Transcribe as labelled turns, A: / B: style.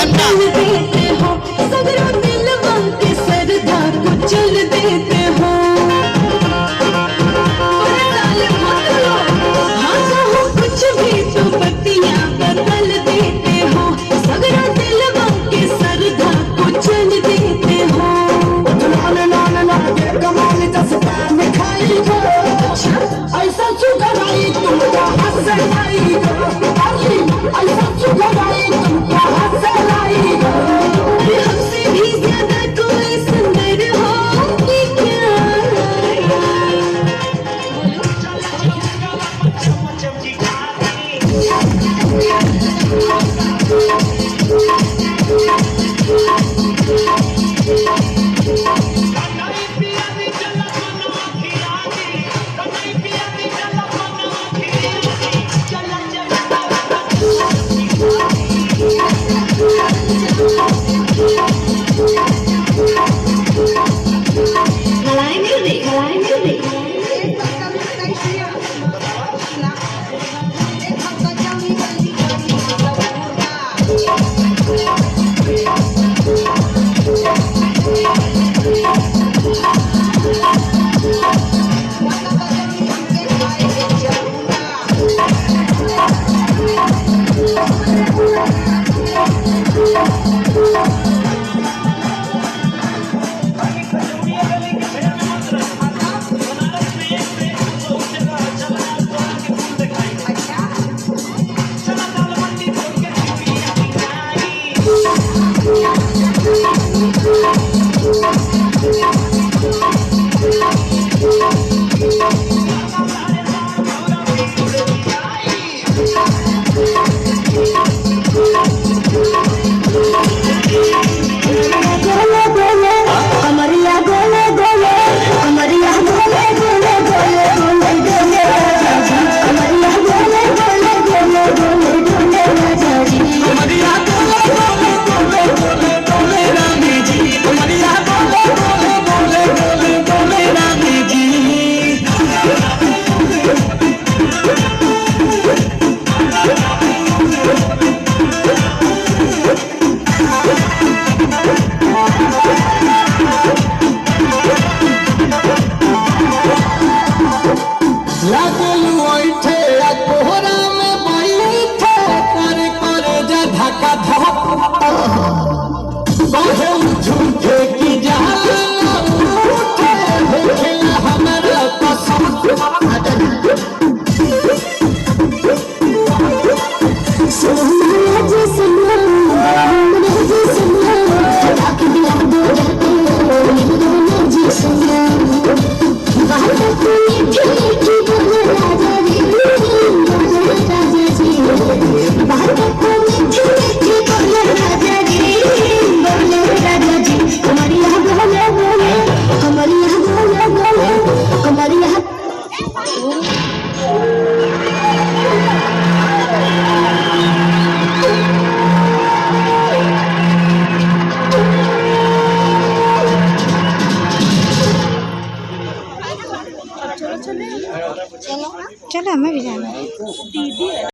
A: घंटा
B: देते हो सगरों दिल के सरदा को चल देते हो हाँ कहो कुछ भी तो बत्तियां बदल देते हो सगरों दिल के सरदा को चल देते हो
C: ऐसा सुगराई तुमको हंसलाई ऐसा सुगराई तुमको हंसलाई
B: हमसे भी ज्यादा कोई सुंदर हो कि क्या Malay music, Malay music.
C: Thank you.